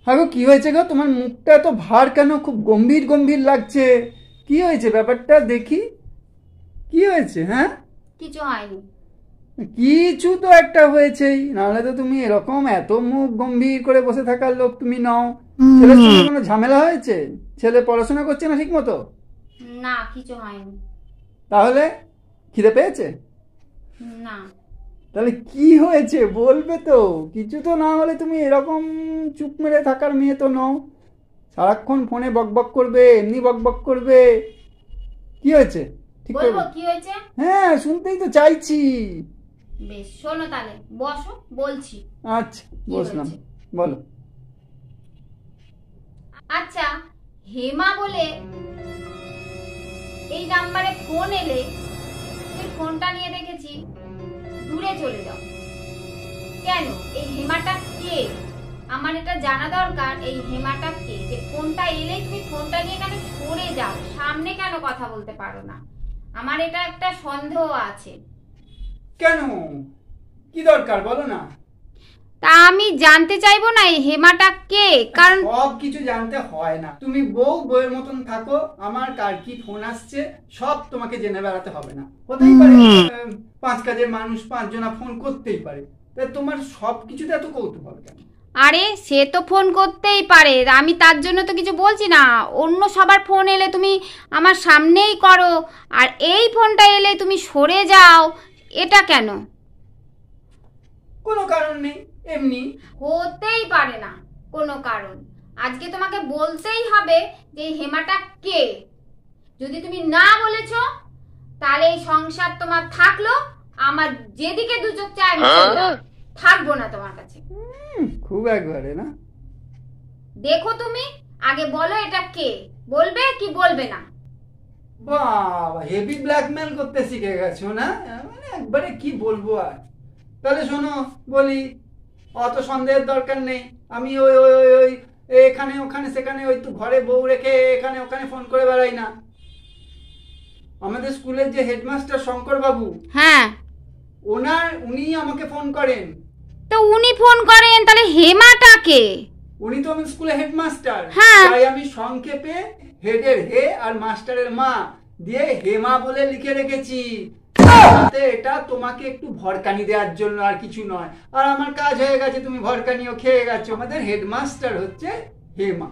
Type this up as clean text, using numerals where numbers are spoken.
হ্যাঁ গো, কি হয়েছে গো? তোমার মুখটা এত ভার কেন? খুব গম্ভীর গম্ভীর লাগছে। কি হয়েছে ব্যাপারটা দেখি? কি হয়েছে? হ্যাঁ, কিছু হয়নি। কিছু তো একটা হয়েছেই, নাহলে তো তুমি এরকম এত মুখ গম্ভীর করে বসে থাকার লোক তুমি নও। ছেলের সঙ্গে কোনো ঝামেলা হয়েছে? ছেলে পড়াশোনা করছে না ঠিক মতো? না, কিছু হয়নি। তাহলে খিদে পেয়েছে? না। তাহলে কি হয়েছে বলবে তো? কিছু তো না হলে তুমি এরকম চুপ মেরে থাকার মেয়ে তো নও। সারাক্ষণ ফোনে বকবক করবে, এমনি বকবক করবে। কি হয়েছে ঠিক করে বলবো কি হয়েছে? হ্যাঁ, শুনতেই তো চাইছি। বেশ, শোনো তাহলে, বসো, বলছি। আচ্ছা, বসলাম, বলো। আচ্ছা, হেমা বলে এই নাম্বারে ফোন এলে তুই ফোনটা নিয়ে দেখেছি দূরে চলে যাও কেন? এই হেমাটা কে? আমার এটা জানা দরকার। এই হেমাটা কে যে ফোনটা এলেই তুমি ফোনটা নিয়ে কেন সরে যাও? সামনে কেন কথা বলতে পারো না? আমার এটা একটা সন্দেহ আছে। কেন, কি দরকার বলো না? তা আমি জানতে চাইবো না এই হেমাটা কে? কারণ সব কিছু জানতে হয় না, তুমি বউয়ের মতন থাকো। আমার কার কি ফোন আসছে সব তোমাকে জেনে বেড়াতে হবে না। হতেই পারে 5 কাজের মানুষ 5 জনা ফোন করতেই পারে, তাই তোমার সব কিছুতে এত কৌতূহল কেন? আরে সে তো ফোন করতেই পারে, আমি তার জন্য তো কিছু বলছি না। অন্য সবার ফোন এলে তুমি আমার সামনেই করো, আর এই ফোনটা এলে তুমি সরে যাও, এটা কেন? কোনো কারণ নেই, এমনি। হতেই পারে না কোনো কারণ। আজকে তোমাকে বলতেই হবে যে এই হেমাটা কে। যদি তুমি না বলেছো তাহলে এই সংসার তোমার থাকলো, আমার যেদিকে দু চোখ চায় থাকবো না তোমার কাছে। খুব একবারে না। দেখো তুমি আগে বলো এটা কে, বলবে কি বলবে না? বাবা, হেভি ব্ল্যাকমেল করতে শিখে গেছো না? মানে একবারে কি বলবো আর। তাহলে শোনো বলি, অত সন্দেহের দরকার নেই। আমি ওই ওই ওই ওই এখানে ওখানে সেখানে ওই তো ঘরে বউ রেখে এখানে ওখানে ফোন করে বেড়াই না। আমাদের স্কুলের যে হেডমাস্টার শঙ্কর বাবু, হ্যাঁ, উনি আমাকে ফোন করেন। তো উনি ফোন করেন, তাহলে হেমাটাকে? উনি তো আমার স্কুলে হেডমাস্টার, হ্যাঁ। তাই আমি সংক্ষেপে হেডের হে আর মাস্টারের মা দিয়ে হেমা বলে লিখে রেখেছি। তাতে এটা তোমাকে একটু ভরকানি দেওয়ার জন্য, আর কিছু নয়। আর আমার কাজ হয়ে গেছে, তুমি ভরকানিও খেয়ে গেছো। আমাদের হেডমাস্টার হচ্ছে হেমা।